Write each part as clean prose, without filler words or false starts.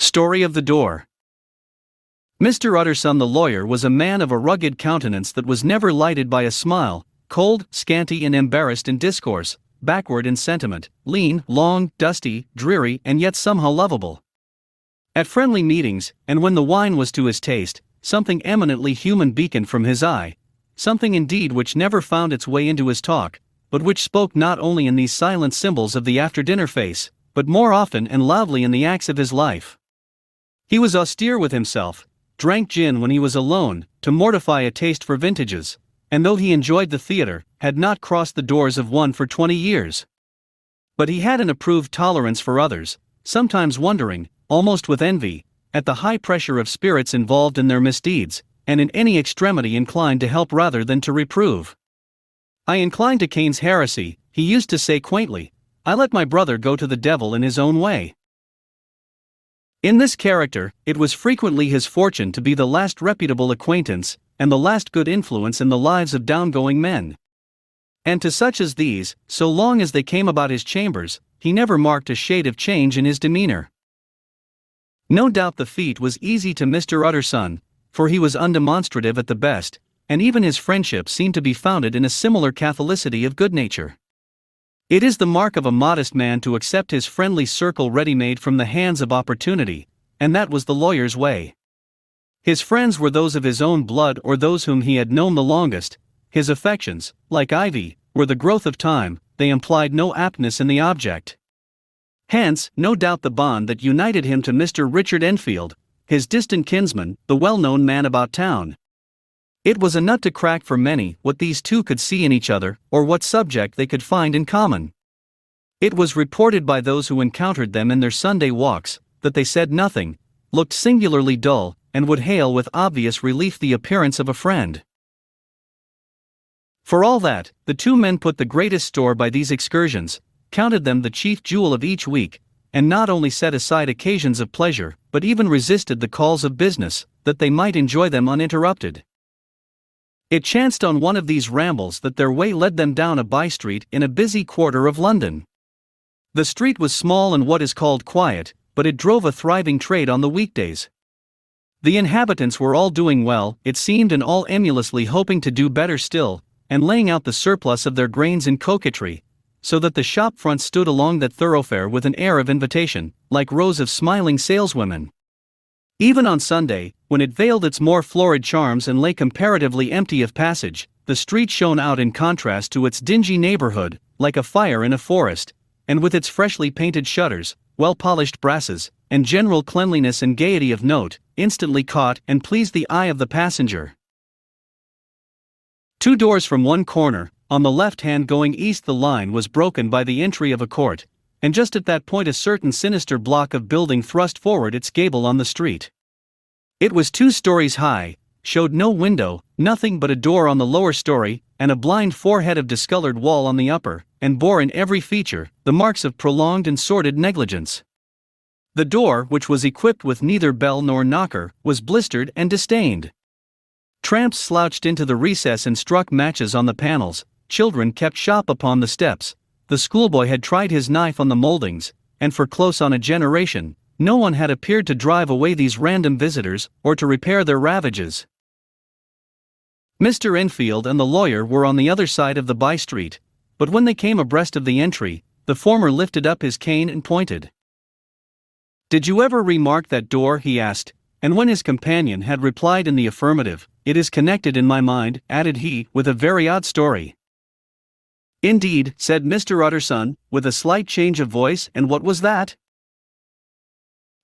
Story of the Door. Mr. Utterson the lawyer was a man of a rugged countenance that was never lighted by a smile, cold, scanty and embarrassed in discourse, backward in sentiment, lean, long, dusty, dreary and yet somehow lovable. At friendly meetings, and when the wine was to his taste, something eminently human beaconed from his eye, something indeed which never found its way into his talk, but which spoke not only in these silent symbols of the after-dinner face, but more often and loudly in the acts of his life. He was austere with himself, drank gin when he was alone, to mortify a taste for vintages, and though he enjoyed the theatre, had not crossed the doors of one for 20 years. But he had an approved tolerance for others, sometimes wondering, almost with envy, at the high pressure of spirits involved in their misdeeds, and in any extremity inclined to help rather than to reprove. "I incline to Cain's heresy," he used to say quaintly. "I let my brother go to the devil in his own way." In this character, it was frequently his fortune to be the last reputable acquaintance, and the last good influence in the lives of downgoing men. And to such as these, so long as they came about his chambers, he never marked a shade of change in his demeanor. No doubt the feat was easy to Mr. Utterson, for he was undemonstrative at the best, and even his friendship seemed to be founded in a similar catholicity of good nature. It is the mark of a modest man to accept his friendly circle ready-made from the hands of opportunity, and that was the lawyer's way. His friends were those of his own blood or those whom he had known the longest. His affections, like ivy, were the growth of time, they implied no aptness in the object. Hence, no doubt the bond that united him to Mr. Richard Enfield, his distant kinsman, the well-known man about town. It was a nut to crack for many what these two could see in each other, or what subject they could find in common. It was reported by those who encountered them in their Sunday walks, that they said nothing, looked singularly dull, and would hail with obvious relief the appearance of a friend. For all that, the two men put the greatest store by these excursions, counted them the chief jewel of each week, and not only set aside occasions of pleasure, but even resisted the calls of business, that they might enjoy them uninterrupted. It chanced on one of these rambles that their way led them down a by-street in a busy quarter of London. The street was small and what is called quiet, but it drove a thriving trade on the weekdays. The inhabitants were all doing well, it seemed, and all emulously hoping to do better still, and laying out the surplus of their grains in coquetry, so that the shop fronts stood along that thoroughfare with an air of invitation, like rows of smiling saleswomen. Even on Sunday, when it veiled its more florid charms and lay comparatively empty of passage, the street shone out in contrast to its dingy neighborhood, like a fire in a forest, and with its freshly painted shutters, well-polished brasses, and general cleanliness and gaiety of note, instantly caught and pleased the eye of the passenger. 2 doors from one corner, on the left hand going east, the line was broken by the entry of a court, and just at that point a certain sinister block of building thrust forward its gable on the street. It was 2 stories high, showed no window, nothing but a door on the lower story, and a blind forehead of discolored wall on the upper, and bore in every feature the marks of prolonged and sordid negligence. The door, which was equipped with neither bell nor knocker, was blistered and distained. Tramps slouched into the recess and struck matches on the panels, children kept shop upon the steps, the schoolboy had tried his knife on the moldings, and for close on a generation, no one had appeared to drive away these random visitors, or to repair their ravages. Mr. Enfield and the lawyer were on the other side of the by-street, but when they came abreast of the entry, the former lifted up his cane and pointed. "Did you ever remark that door?" he asked, and when his companion had replied in the affirmative, "It is connected in my mind," added he, "with a very odd story." "Indeed," said Mr. Utterson, with a slight change of voice, "and what was that?"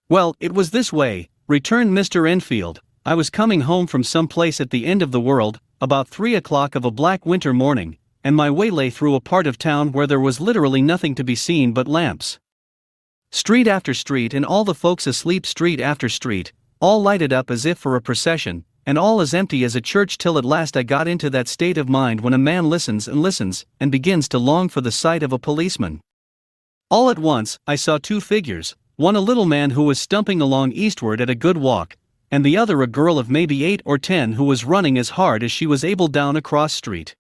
"Well, it was this way," returned Mr. Enfield. "I was coming home from some place at the end of the world, about 3 o'clock of a black winter morning, and my way lay through a part of town where there was literally nothing to be seen but lamps. Street after street, and all the folks asleep, street after street, all lighted up as if for a procession, and all as empty as a church, till at last I got into that state of mind when a man listens and listens, and begins to long for the sight of a policeman. All at once, I saw 2 figures, one a little man who was stumping along eastward at a good walk, and the other a girl of maybe 8 or 10 who was running as hard as she was able down a cross street.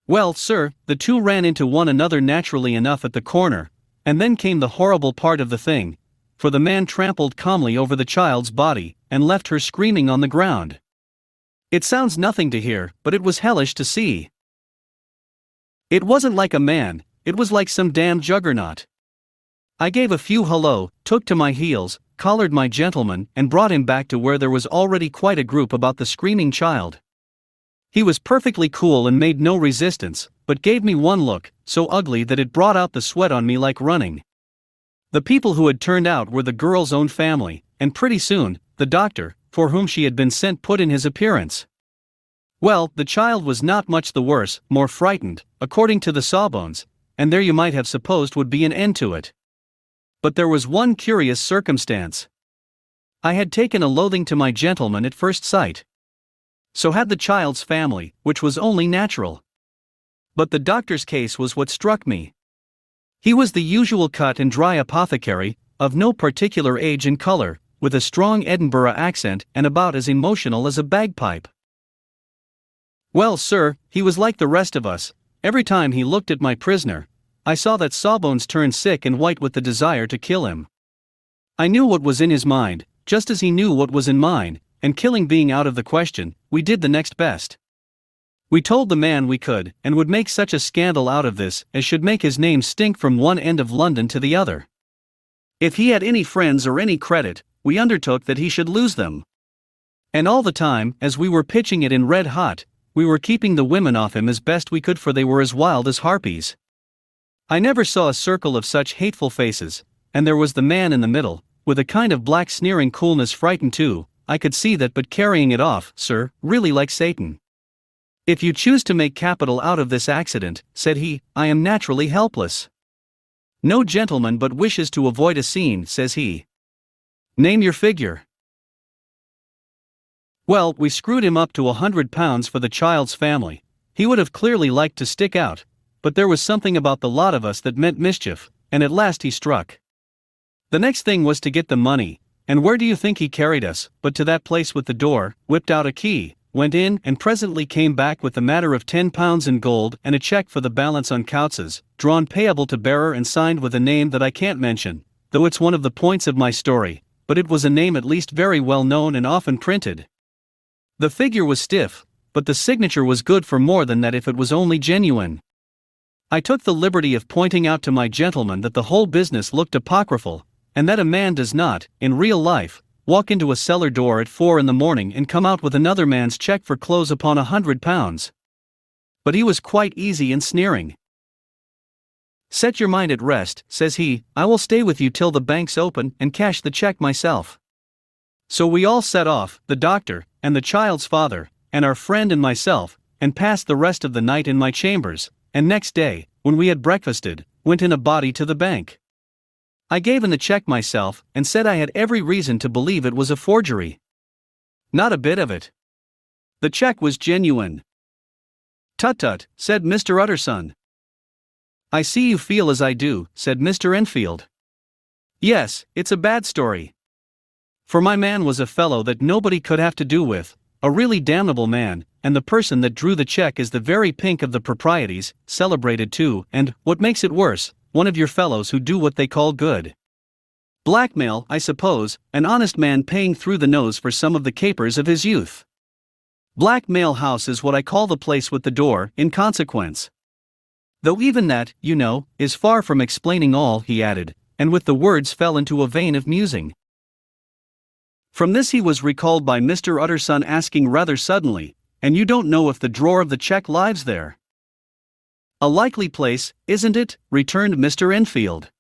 Well, sir, the 2 ran into one another naturally enough at the corner, and then came the horrible part of the thing, for the man trampled calmly over the child's body and left her screaming on the ground. It sounds nothing to hear, but it was hellish to see. It wasn't like a man, it was like some damned juggernaut. I gave a few hello, took to my heels, collared my gentleman, and brought him back to where there was already quite a group about the screaming child. He was perfectly cool and made no resistance, but gave me one look, so ugly that it brought out the sweat on me like running. The people who had turned out were the girl's own family, and pretty soon, the doctor, for whom she had been sent, put in his appearance. Well, the child was not much the worse, more frightened, according to the sawbones, and there you might have supposed would be an end to it. But there was one curious circumstance. I had taken a loathing to my gentleman at first sight. So had the child's family, which was only natural. But the doctor's case was what struck me. He was the usual cut and dry apothecary, of no particular age and color, with a strong Edinburgh accent and about as emotional as a bagpipe. Well, sir, he was like the rest of us. Every time he looked at my prisoner, I saw that Sawbones turn sick and white with the desire to kill him. I knew what was in his mind, just as he knew what was in mine, and killing being out of the question, we did the next best. We told the man we could, and would make such a scandal out of this as should make his name stink from one end of London to the other. If he had any friends or any credit, we undertook that he should lose them. And all the time, as we were pitching it in red hot, we were keeping the women off him as best we could, for they were as wild as harpies. I never saw a circle of such hateful faces, and there was the man in the middle, with a kind of black sneering coolness, frightened too. I could see that, but carrying it off, sir, really like Satan. If you choose to make capital out of this accident, said he, I am naturally helpless. No gentleman but wishes to avoid a scene, says he. Name your figure. Well, we screwed him up to £100 for the child's family. He would have clearly liked to stick out, but there was something about the lot of us that meant mischief, and at last he struck. The next thing was to get the money, and where do you think he carried us, but to that place with the door, whipped out a key, went in, and presently came back with the matter of £10 in gold and a cheque for the balance on Couts's, drawn payable to bearer and signed with a name that I can't mention, though it's one of the points of my story, but it was a name at least very well known and often printed. The figure was stiff, but the signature was good for more than that if it was only genuine. I took the liberty of pointing out to my gentleman that the whole business looked apocryphal, and that a man does not, in real life, walk into a cellar door at 4 in the morning and come out with another man's cheque for clothes upon £100. But he was quite easy and sneering. Set your mind at rest, says he, I will stay with you till the banks open and cash the cheque myself. So we all set off, the doctor, and the child's father, and our friend and myself, and passed the rest of the night in my chambers, and next day, when we had breakfasted, went in a body to the bank. I gave in the cheque myself, and said I had every reason to believe it was a forgery. Not a bit of it. The cheque was genuine. Tut tut, said Mr. Utterson. I see you feel as I do, said Mr. Enfield. Yes, it's a bad story. For my man was a fellow that nobody could have to do with, a really damnable man, and the person that drew the cheque is the very pink of the proprieties, celebrated too, and, what makes it worse, one of your fellows who do what they call good. Blackmail, I suppose, an honest man paying through the nose for some of the capers of his youth. Blackmail House is what I call the place with the door, in consequence. Though even that, you know, is far from explaining all, he added, and with the words fell into a vein of musing. From this he was recalled by Mr. Utterson asking rather suddenly, and you don't know if the drawer of the cheque lies there? A likely place, isn't it? Returned Mr. Enfield.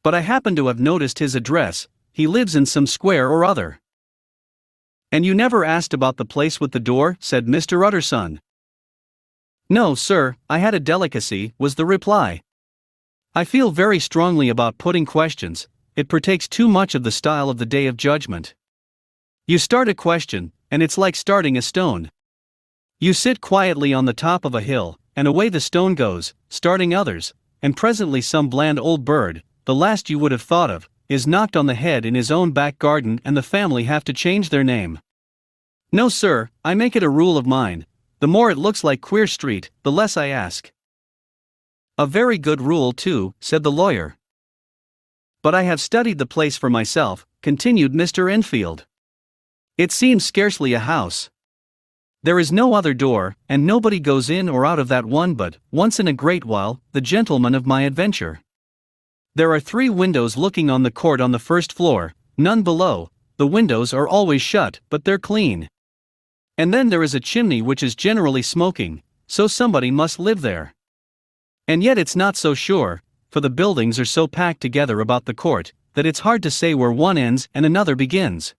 But I happen to have noticed his address, he lives in some square or other. And you never asked about the place with the door, said Mr. Utterson. No, sir, I had a delicacy, was the reply. I feel very strongly about putting questions, it partakes too much of the style of the Day of Judgment. You start a question, and it's like starting a stone. You sit quietly on the top of a hill, and away the stone goes, starting others, and presently some bland old bird, the last you would have thought of, is knocked on the head in his own back garden and the family have to change their name. No sir, I make it a rule of mine, the more it looks like Queer Street, the less I ask. A very good rule too, said the lawyer. But I have studied the place for myself, continued Mr. Enfield. It seems scarcely a house. There is no other door, and nobody goes in or out of that one but, once in a great while, the gentleman of my adventure. There are 3 windows looking on the court on the first floor, none below. The windows are always shut, but they're clean. And then there is a chimney which is generally smoking, so somebody must live there. And yet it's not so sure, for the buildings are so packed together about the court, that it's hard to say where one ends and another begins.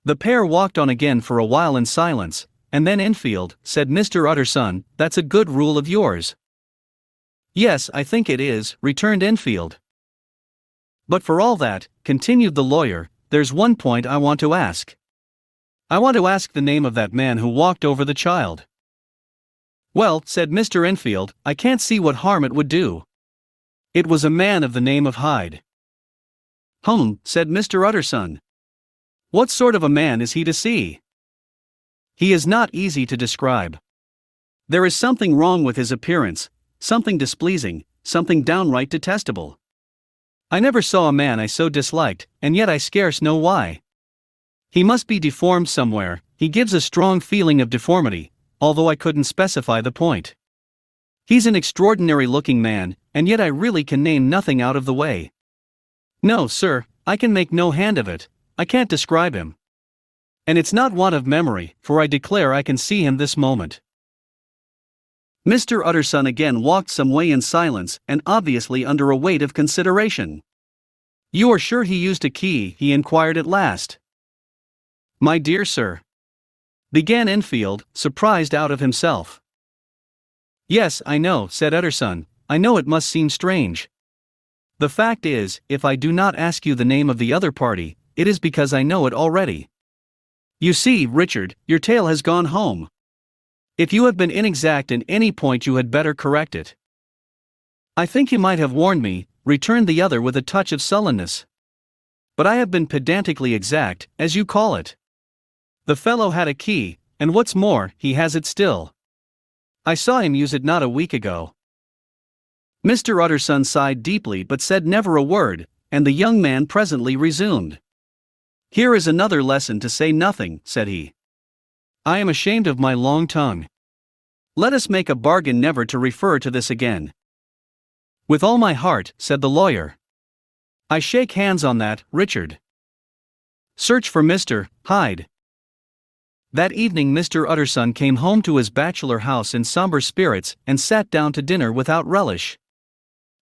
The pair walked on again for a while in silence, and then Enfield, said Mr. Utterson, that's a good rule of yours. Yes, I think it is, returned Enfield. But for all that, continued the lawyer, there's one point I want to ask. I want to ask the name of that man who walked over the child. Well, said Mr. Enfield, I can't see what harm it would do. It was a man of the name of Hyde. Said Mr. Utterson. What sort of a man is he to see? He is not easy to describe. There is something wrong with his appearance, something displeasing, something downright detestable. I never saw a man I so disliked, and yet I scarce know why. He must be deformed somewhere, he gives a strong feeling of deformity, although I couldn't specify the point. He's an extraordinary looking man, and yet I really can name nothing out of the way. No, sir, I can make no hand of it. I can't describe him. And it's not want of memory, for I declare I can see him this moment. Mr. Utterson again walked some way in silence and obviously under a weight of consideration. You are sure he used a key? He inquired at last. My dear sir, began Enfield, surprised out of himself. Yes, I know, said Utterson, I know it must seem strange. The fact is, if I do not ask you the name of the other party, it is because I know it already. You see, Richard, your tale has gone home. If you have been inexact in any point you had better correct it. I think you might have warned me, returned the other with a touch of sullenness. But I have been pedantically exact, as you call it. The fellow had a key, and what's more, he has it still. I saw him use it not a week ago. Mr. Utterson sighed deeply but said never a word, and the young man presently resumed. Here is another lesson to say nothing, said he. I am ashamed of my long tongue. Let us make a bargain never to refer to this again. With all my heart, said the lawyer. I shake hands on that, Richard. Search for Mr. Hyde. That evening Mr. Utterson came home to his bachelor house in somber spirits and sat down to dinner without relish.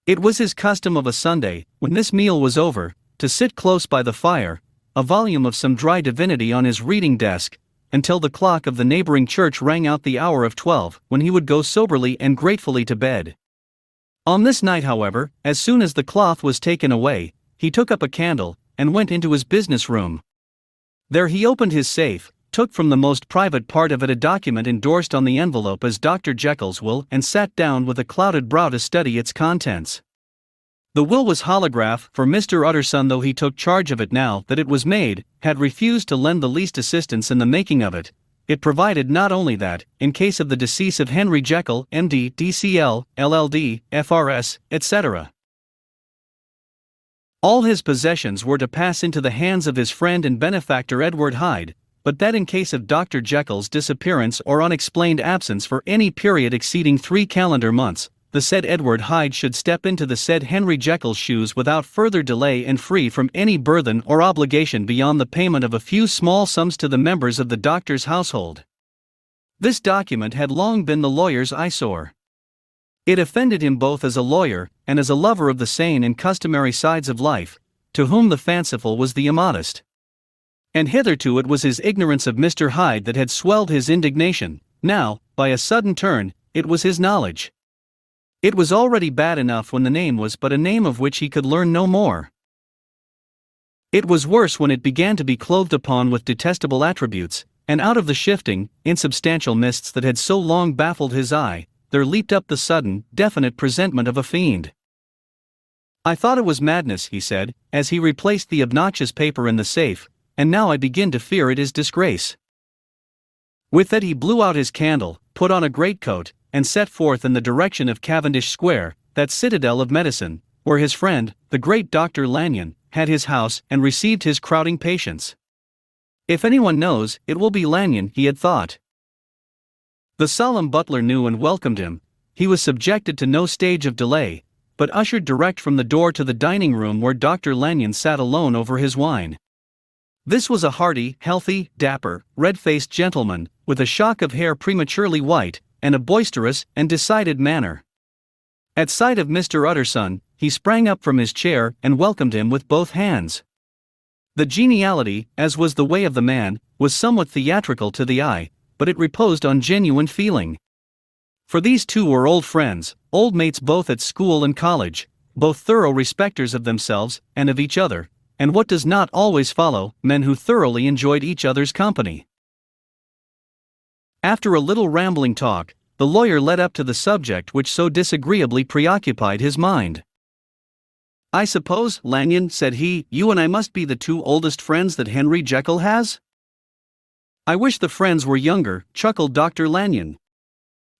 It was his custom of a Sunday, when this meal was over, to sit close by the fire, a volume of some dry divinity on his reading desk, until the clock of the neighboring church rang out the hour of 12, when he would go soberly and gratefully to bed. On this night, however, as soon as the cloth was taken away, he took up a candle, and went into his business room. There he opened his safe, took from the most private part of it a document endorsed on the envelope as Dr. Jekyll's will, and sat down with a clouded brow to study its contents. The will was holograph, for Mr. Utterson, though he took charge of it now that it was made, had refused to lend the least assistance in the making of it. It provided not only that, in case of the decease of Henry Jekyll, M.D., D.C.L., LL.D., F.R.S., etc., all his possessions were to pass into the hands of his friend and benefactor Edward Hyde, but that in case of Dr. Jekyll's disappearance or unexplained absence for any period exceeding 3 calendar months, the said Edward Hyde should step into the said Henry Jekyll's shoes without further delay and free from any burthen or obligation beyond the payment of a few small sums to the members of the doctor's household. This document had long been the lawyer's eyesore. It offended him both as a lawyer and as a lover of the sane and customary sides of life, to whom the fanciful was the immodest. And hitherto it was his ignorance of Mr. Hyde that had swelled his indignation. Now, by a sudden turn, it was his knowledge. It was already bad enough when the name was but a name of which he could learn no more. It was worse when it began to be clothed upon with detestable attributes, and out of the shifting, insubstantial mists that had so long baffled his eye, there leaped up the sudden, definite presentment of a fiend. I thought it was madness, he said, as he replaced the obnoxious paper in the safe, and now I begin to fear it is disgrace. With that he blew out his candle, put on a greatcoat, and set forth in the direction of Cavendish Square, that citadel of medicine, where his friend, the great Dr. Lanyon, had his house and received his crowding patients. If anyone knows, it will be Lanyon, he had thought. The solemn butler knew and welcomed him. He was subjected to no stage of delay, but ushered direct from the door to the dining room where Dr. Lanyon sat alone over his wine. This was a hearty, healthy, dapper, red-faced gentleman, with a shock of hair prematurely white, and a boisterous and decided manner. At sight of Mr. Utterson, he sprang up from his chair and welcomed him with both hands. The geniality, as was the way of the man, was somewhat theatrical to the eye, but it reposed on genuine feeling. For these two were old friends, old mates both at school and college, both thorough respecters of themselves and of each other, and what does not always follow, men who thoroughly enjoyed each other's company. After a little rambling talk, the lawyer led up to the subject which so disagreeably preoccupied his mind. "I suppose, Lanyon," said he, "you and I must be the two oldest friends that Henry Jekyll has?" "I wish the friends were younger," chuckled Dr. Lanyon.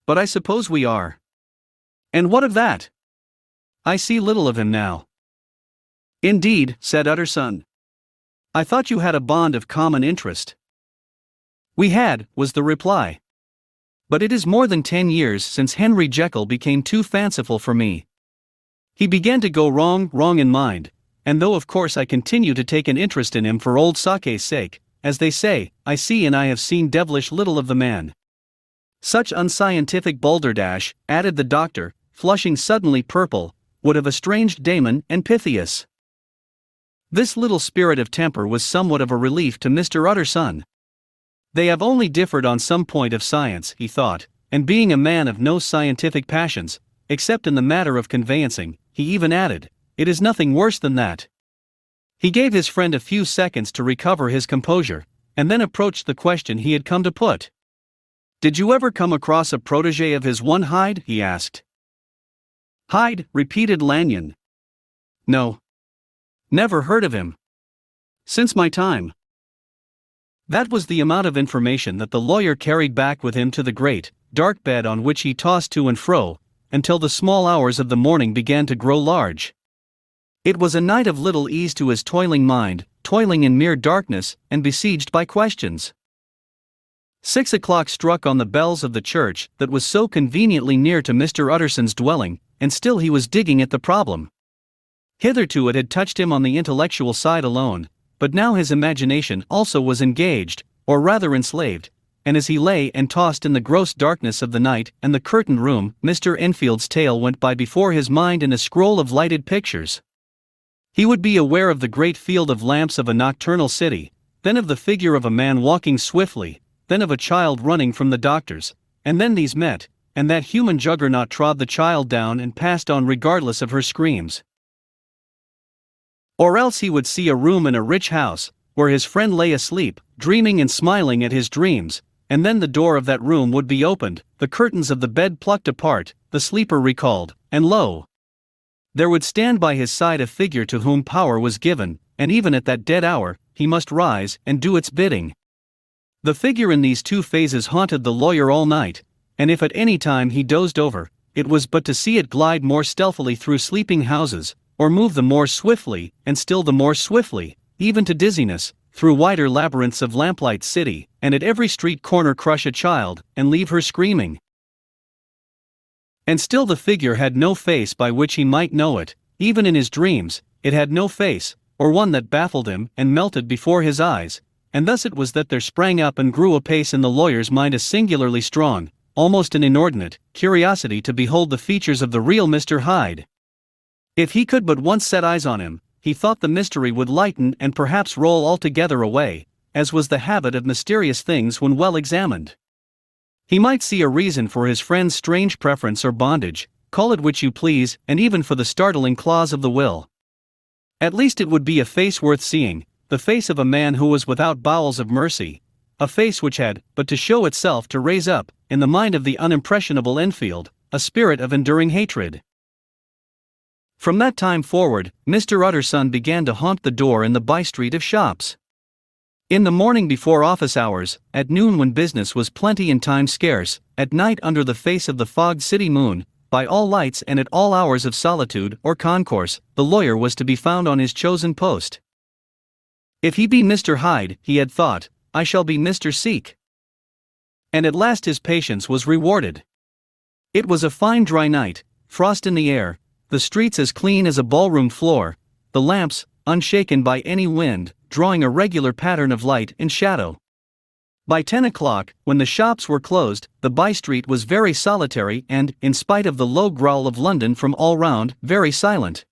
"But I suppose we are." "And what of that? I see little of him now." "Indeed," said Utterson. "I thought you had a bond of common interest." "We had," was the reply. "But it is more than 10 years since Henry Jekyll became too fanciful for me. He began to go wrong in mind, and though of course I continue to take an interest in him for old sake's sake, as they say, I see and I have seen devilish little of the man. Such unscientific balderdash," added the doctor, flushing suddenly purple, "would have estranged Damon and Pythias." This little spirit of temper was somewhat of a relief to Mr. Utterson. They have only differed on some point of science, he thought, and being a man of no scientific passions, except in the matter of conveyancing, he even added, "It is nothing worse than that." He gave his friend a few seconds to recover his composure, and then approached the question he had come to put. "Did you ever come across a protégé of his, one Hyde?" he asked. "Hyde," repeated Lanyon. "No. Never heard of him. Since my time." That was the amount of information that the lawyer carried back with him to the great, dark bed on which he tossed to and fro, until the small hours of the morning began to grow large. It was a night of little ease to his toiling mind, toiling in mere darkness, and besieged by questions. 6 o'clock struck on the bells of the church that was so conveniently near to Mr. Utterson's dwelling, and still he was digging at the problem. Hitherto it had touched him on the intellectual side alone, but now his imagination also was engaged, or rather enslaved, and as he lay and tossed in the gross darkness of the night and the curtained room, Mr. Enfield's tale went by before his mind in a scroll of lighted pictures. He would be aware of the great field of lamps of a nocturnal city, then of the figure of a man walking swiftly, then of a child running from the doctors, and then these met, and that human juggernaut trod the child down and passed on regardless of her screams. Or else he would see a room in a rich house, where his friend lay asleep, dreaming and smiling at his dreams, and then the door of that room would be opened, the curtains of the bed plucked apart, the sleeper recalled, and lo! There would stand by his side a figure to whom power was given, and even at that dead hour, he must rise and do its bidding. The figure in these two phases haunted the lawyer all night, and if at any time he dozed over, it was but to see it glide more stealthily through sleeping houses, or move the more swiftly, and still the more swiftly, even to dizziness, through wider labyrinths of lamplight city, and at every street corner crush a child, and leave her screaming. And still the figure had no face by which he might know it, even in his dreams, it had no face, or one that baffled him and melted before his eyes, and thus it was that there sprang up and grew apace in the lawyer's mind a singularly strong, almost an inordinate, curiosity to behold the features of the real Mr. Hyde. If he could but once set eyes on him, he thought the mystery would lighten and perhaps roll altogether away, as was the habit of mysterious things when well examined. He might see a reason for his friend's strange preference or bondage, call it which you please, and even for the startling clause of the will. At least it would be a face worth seeing, the face of a man who was without bowels of mercy, a face which had but to show itself to raise up, in the mind of the unimpressionable Enfield, a spirit of enduring hatred. From that time forward, Mr. Utterson began to haunt the door in the by-street of shops. In the morning before office hours, at noon when business was plenty and time scarce, at night under the face of the fogged city moon, by all lights and at all hours of solitude or concourse, the lawyer was to be found on his chosen post. If he be Mr. Hyde, he had thought, I shall be Mr. Seek. And at last his patience was rewarded. It was a fine dry night, frost in the air, the streets as clean as a ballroom floor, the lamps, unshaken by any wind, drawing a regular pattern of light and shadow. By 10 o'clock, when the shops were closed, the by-street was very solitary and, in spite of the low growl of London from all round, very silent.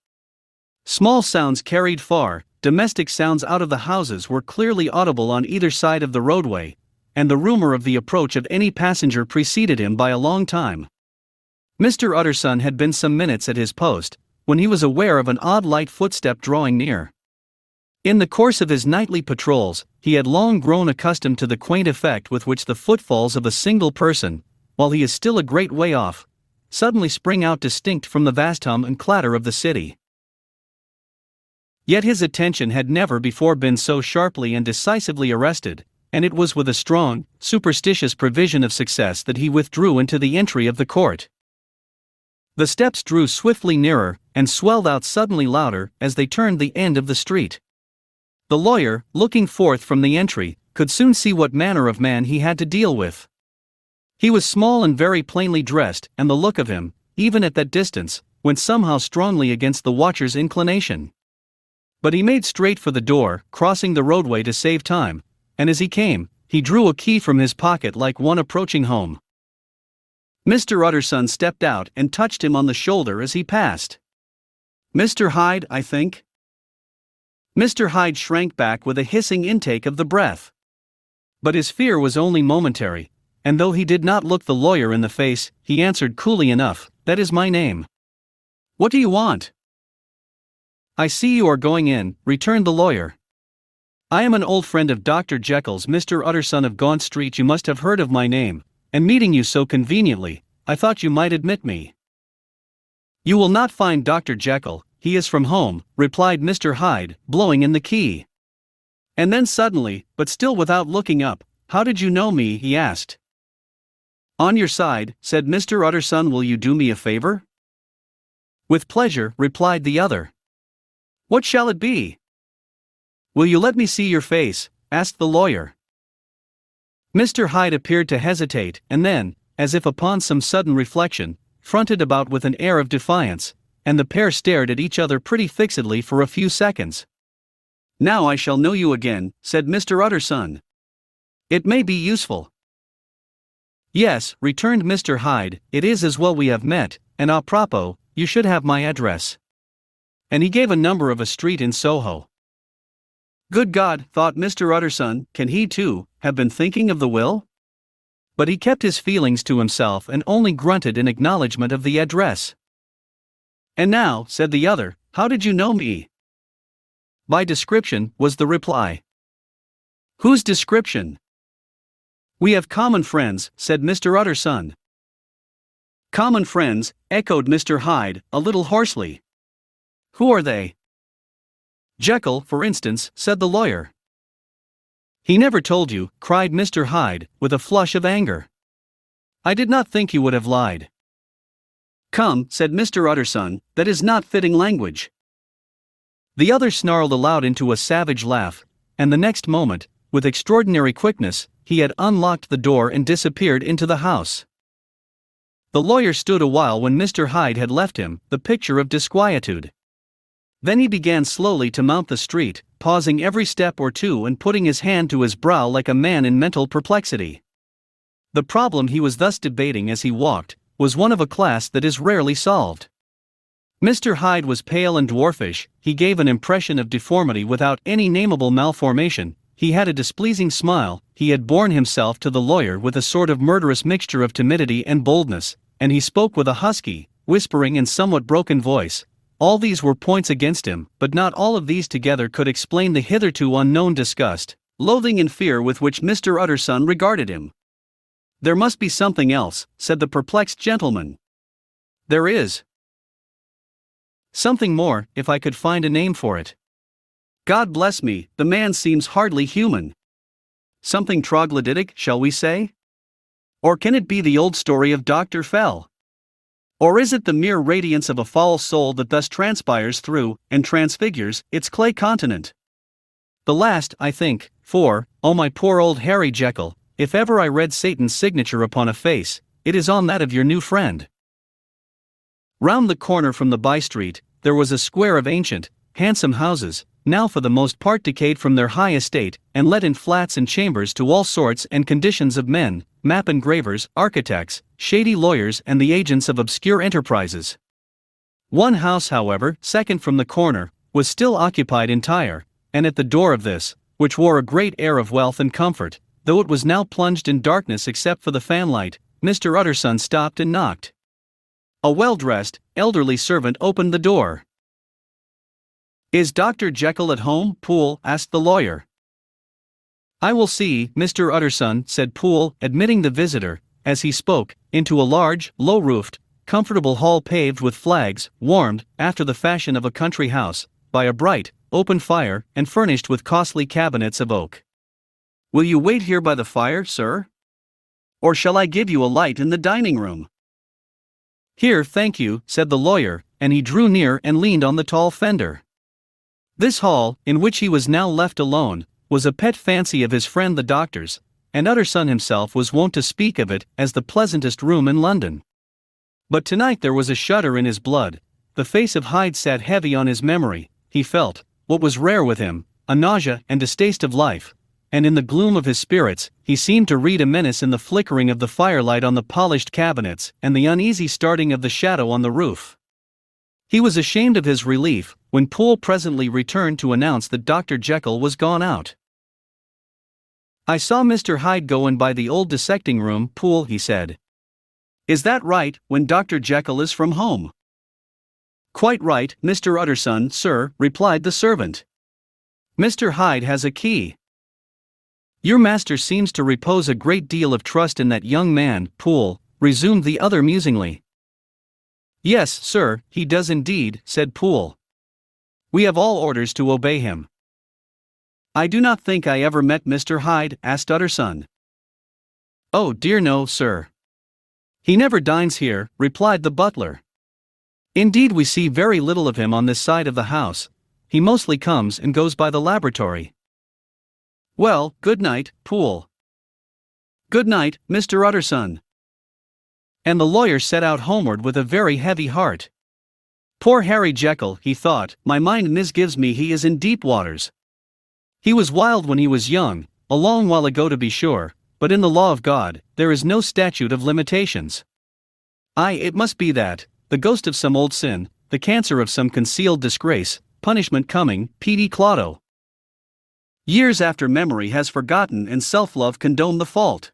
Small sounds carried far, domestic sounds out of the houses were clearly audible on either side of the roadway, and the rumor of the approach of any passenger preceded him by a long time. Mr. Utterson had been some minutes at his post, when he was aware of an odd light footstep drawing near. In the course of his nightly patrols, he had long grown accustomed to the quaint effect with which the footfalls of a single person, while he is still a great way off, suddenly spring out distinct from the vast hum and clatter of the city. Yet his attention had never before been so sharply and decisively arrested, and it was with a strong, superstitious prevision of success that he withdrew into the entry of the court. The steps drew swiftly nearer, and swelled out suddenly louder as they turned the end of the street. The lawyer, looking forth from the entry, could soon see what manner of man he had to deal with. He was small and very plainly dressed, and the look of him, even at that distance, went somehow strongly against the watcher's inclination. But he made straight for the door, crossing the roadway to save time, and as he came, he drew a key from his pocket like one approaching home. Mr. Utterson stepped out and touched him on the shoulder as he passed. Mr. Hyde, I think? Mr. Hyde shrank back with a hissing intake of the breath. But his fear was only momentary, and though he did not look the lawyer in the face, he answered coolly enough, That is my name. What do you want? I see you are going in, returned the lawyer. I am an old friend of Dr. Jekyll's, Mr. Utterson of Gaunt Street. You must have heard of my name, and meeting you so conveniently, I thought you might admit me. You will not find Dr. Jekyll, he is from home, replied Mr. Hyde, blowing in the key. And then suddenly, but still without looking up, How did you know me? He asked. On your side, said Mr. Utterson. Will you do me a favor? With pleasure, replied the other. What shall it be? Will you let me see your face? Asked the lawyer. Mr. Hyde appeared to hesitate, and then, as if upon some sudden reflection, fronted about with an air of defiance, and the pair stared at each other pretty fixedly for a few seconds. Now I shall know you again, said Mr. Utterson. It may be useful. Yes, returned Mr. Hyde, it is as well we have met, and a propos, you should have my address. And he gave a number of a street in Soho. Good God, thought Mr. Utterson, can he too have been thinking of the will? But he kept his feelings to himself and only grunted in acknowledgement of the address. And now, said the other, how did you know me? By description, was the reply. Whose description? We have common friends, said Mr. Utterson. Common friends, echoed Mr. Hyde, a little hoarsely. Who are they? Jekyll, for instance, said the lawyer. He never told you, cried Mr. Hyde, with a flush of anger. I did not think you would have lied. Come, said Mr. Utterson, that is not fitting language. The other snarled aloud into a savage laugh, and the next moment, with extraordinary quickness, he had unlocked the door and disappeared into the house. The lawyer stood a while when Mr. Hyde had left him, the picture of disquietude. Then he began slowly to mount the street, pausing every step or two and putting his hand to his brow like a man in mental perplexity. The problem he was thus debating as he walked was one of a class that is rarely solved. Mr. Hyde was pale and dwarfish, he gave an impression of deformity without any nameable malformation, he had a displeasing smile, he had borne himself to the lawyer with a sort of murderous mixture of timidity and boldness, and he spoke with a husky, whispering and somewhat broken voice. All these were points against him, but not all of these together could explain the hitherto unknown disgust, loathing and fear with which Mr. Utterson regarded him. There must be something else, said the perplexed gentleman. There is. Something more, if I could find a name for it. God bless me, the man seems hardly human. Something troglodytic, shall we say? Or can it be the old story of Dr. Fell? Or is it the mere radiance of a foul soul that thus transpires through, and transfigures, its clay continent? The last, I think, for, oh my poor old Harry Jekyll, if ever I read Satan's signature upon a face, it is on that of your new friend. Round the corner from the by-street, there was a square of ancient, handsome houses, now for the most part decayed from their high estate, and let in flats and chambers to all sorts and conditions of men, map engravers, architects, shady lawyers and the agents of obscure enterprises. One house, however, second from the corner, was still occupied entire, and at the door of this, which wore a great air of wealth and comfort, though it was now plunged in darkness except for the fanlight, Mr. Utterson stopped and knocked. A well-dressed, elderly servant opened the door. "Is Dr. Jekyll at home, Poole?" asked the lawyer. "I will see, Mr. Utterson," said Poole, admitting the visitor, as he spoke, into a large, low-roofed, comfortable hall paved with flags, warmed, after the fashion of a country house, by a bright, open fire, and furnished with costly cabinets of oak. "Will you wait here by the fire, sir? Or shall I give you a light in the dining room?" "Here, thank you," said the lawyer, and he drew near and leaned on the tall fender. This hall, in which he was now left alone, was a pet fancy of his friend the doctor's, and Utterson himself was wont to speak of it as the pleasantest room in London. But tonight there was a shudder in his blood, the face of Hyde sat heavy on his memory, he felt, what was rare with him, a nausea and distaste of life, and in the gloom of his spirits, he seemed to read a menace in the flickering of the firelight on the polished cabinets and the uneasy starting of the shadow on the roof. He was ashamed of his relief when Poole presently returned to announce that Dr. Jekyll was gone out. "I saw Mr. Hyde go in by the old dissecting room, Poole," he said. "Is that right, when Dr. Jekyll is from home?" "Quite right, Mr. Utterson, sir," replied the servant. "Mr. Hyde has a key." "Your master seems to repose a great deal of trust in that young man, Poole," resumed the other musingly. "Yes, sir, he does indeed," said Poole. "We have all orders to obey him." "I do not think I ever met Mr. Hyde?" asked Utterson. "Oh dear no, sir. He never dines here," replied the butler. "Indeed we see very little of him on this side of the house. He mostly comes and goes by the laboratory." "Well, good night, Poole." "Good night, Mr. Utterson." And the lawyer set out homeward with a very heavy heart. "Poor Harry Jekyll," he thought, "my mind misgives me he is in deep waters. He was wild when he was young, a long while ago to be sure, but in the law of God, there is no statute of limitations. It must be that, the ghost of some old sin, the cancer of some concealed disgrace, punishment coming, P.D. Clotto. Years after memory has forgotten and self-love condoned the fault."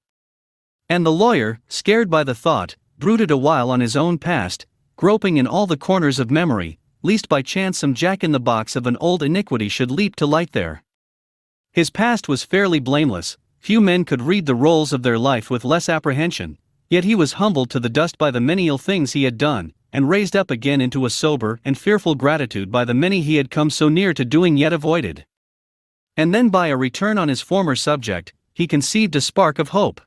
And the lawyer, scared by the thought, brooded a while on his own past, groping in all the corners of memory, lest by chance some jack-in-the-box of an old iniquity should leap to light there. His past was fairly blameless, few men could read the rolls of their life with less apprehension, yet he was humbled to the dust by the many ill things he had done, and raised up again into a sober and fearful gratitude by the many he had come so near to doing yet avoided. And then by a return on his former subject, he conceived a spark of hope.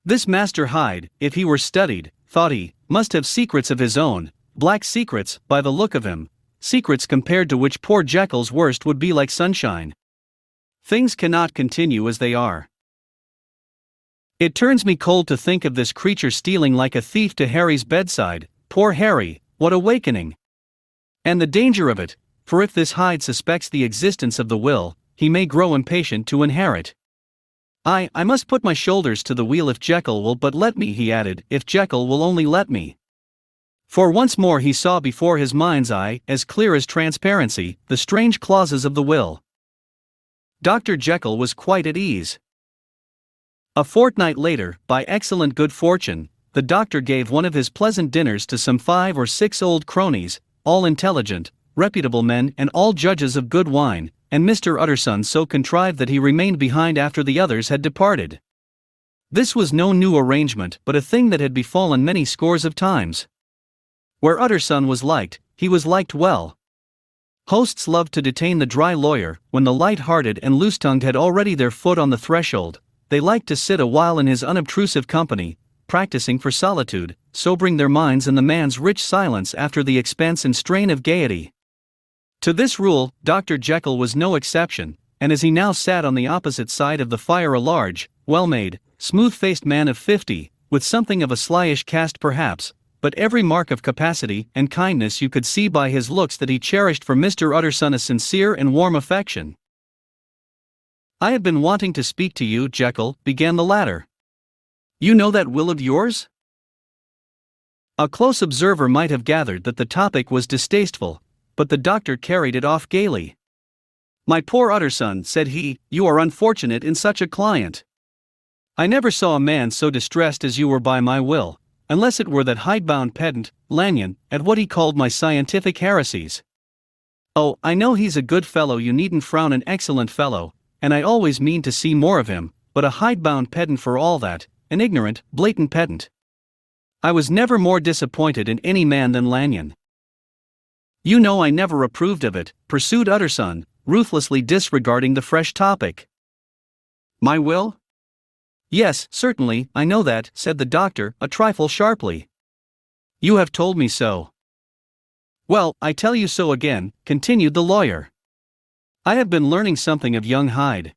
This Master Hyde, if he were studied, thought he, must have secrets of his own, black secrets, by the look of him, secrets compared to which poor Jekyll's worst would be like sunshine. Things cannot continue as they are. It turns me cold to think of this creature stealing like a thief to Harry's bedside. Poor Harry, what awakening! And the danger of it, for if this Hyde suspects the existence of the will, he may grow impatient to inherit. I must put my shoulders to the wheel if Jekyll will but let me," he added, "if Jekyll will only let me." For once more he saw before his mind's eye, as clear as transparency, the strange clauses of the will. Dr. Jekyll was quite at ease. A fortnight later, by excellent good fortune, the doctor gave one of his pleasant dinners to some 5 or 6 old cronies, all intelligent, reputable men and all judges of good wine, and Mr. Utterson so contrived that he remained behind after the others had departed. This was no new arrangement but a thing that had befallen many scores of times. Where Utterson was liked, he was liked well. Hosts loved to detain the dry lawyer, when the light-hearted and loose-tongued had already their foot on the threshold. They liked to sit a while in his unobtrusive company, practicing for solitude, sobering their minds in the man's rich silence after the expanse and strain of gaiety. To this rule, Dr. Jekyll was no exception, and as he now sat on the opposite side of the fire, a large, well-made, smooth-faced man of 50, with something of a slyish cast perhaps, but every mark of capacity and kindness you could see by his looks that he cherished for Mr. Utterson a sincere and warm affection. "I have been wanting to speak to you, Jekyll," began the latter. "You know that will of yours?" A close observer might have gathered that the topic was distasteful, but the doctor carried it off gaily. "My poor Utterson," said he, "you are unfortunate in such a client. I never saw a man so distressed as you were by my will, unless it were that hidebound pedant, Lanyon, at what he called my scientific heresies. Oh, I know he's a good fellow, you needn't frown, an excellent fellow, and I always mean to see more of him, but a hidebound pedant for all that, an ignorant, blatant pedant. I was never more disappointed in any man than Lanyon." "You know I never approved of it," pursued Utterson, ruthlessly disregarding the fresh topic. "My will?" "Yes, certainly, I know that," said the doctor, a trifle sharply. "You have told me so." "Well, I tell you so again," continued the lawyer. "I have been learning something of young Hyde."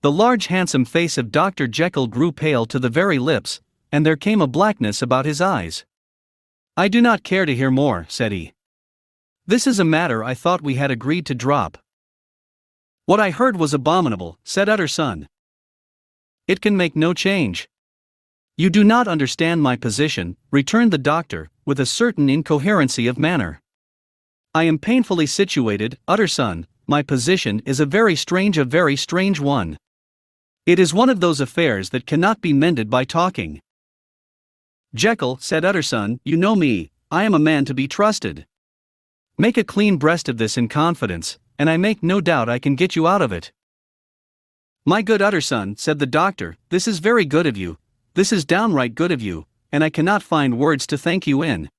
The large handsome face of Dr. Jekyll grew pale to the very lips, and there came a blackness about his eyes. "I do not care to hear more," said he. "This is a matter I thought we had agreed to drop." "What I heard was abominable," said Utterson. "It can make no change." "You do not understand my position," returned the doctor, with a certain incoherency of manner. "I am painfully situated, Utterson. My position is a very strange one. It is one of those affairs that cannot be mended by talking." "Jekyll," said Utterson, "you know me, I am a man to be trusted. Make a clean breast of this in confidence, and I make no doubt I can get you out of it." "My good Utterson," said the doctor, "this is very good of you, this is downright good of you, and I cannot find words to thank you in.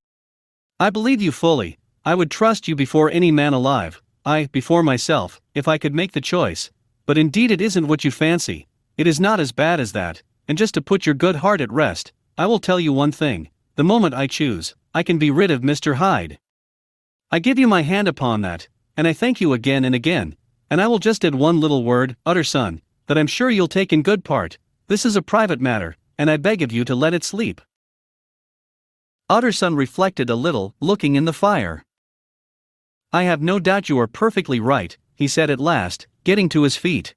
I believe you fully, I would trust you before any man alive, before myself, if I could make the choice, but indeed it isn't what you fancy, it is not as bad as that, and just to put your good heart at rest, I will tell you one thing, the moment I choose, I can be rid of Mr. Hyde. I give you my hand upon that, and I thank you again and again, and I will just add one little word, Utterson, that I'm sure you'll take in good part. This is a private matter, and I beg of you to let it sleep." Utterson reflected a little, looking in the fire. "I have no doubt you are perfectly right," he said at last, getting to his feet.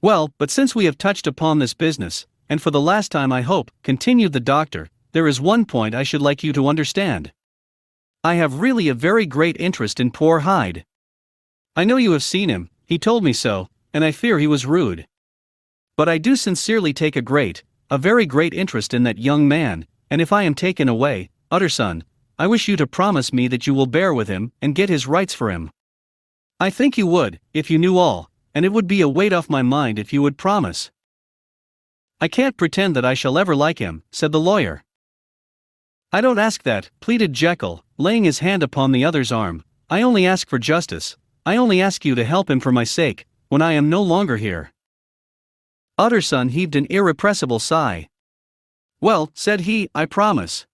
"Well, but since we have touched upon this business, and for the last time I hope," continued the doctor, "there is one point I should like you to understand. I have really a very great interest in poor Hyde. I know you have seen him, he told me so, and I fear he was rude. But I do sincerely take a very great interest in that young man, and if I am taken away, Utterson, I wish you to promise me that you will bear with him and get his rights for him. I think you would, if you knew all, and it would be a weight off my mind if you would promise." "I can't pretend that I shall ever like him," said the lawyer. "I don't ask that," pleaded Jekyll, laying his hand upon the other's arm. "I only ask for justice, I only ask you to help him for my sake, when I am no longer here." Utterson heaved an irrepressible sigh. "Well," said he, "I promise."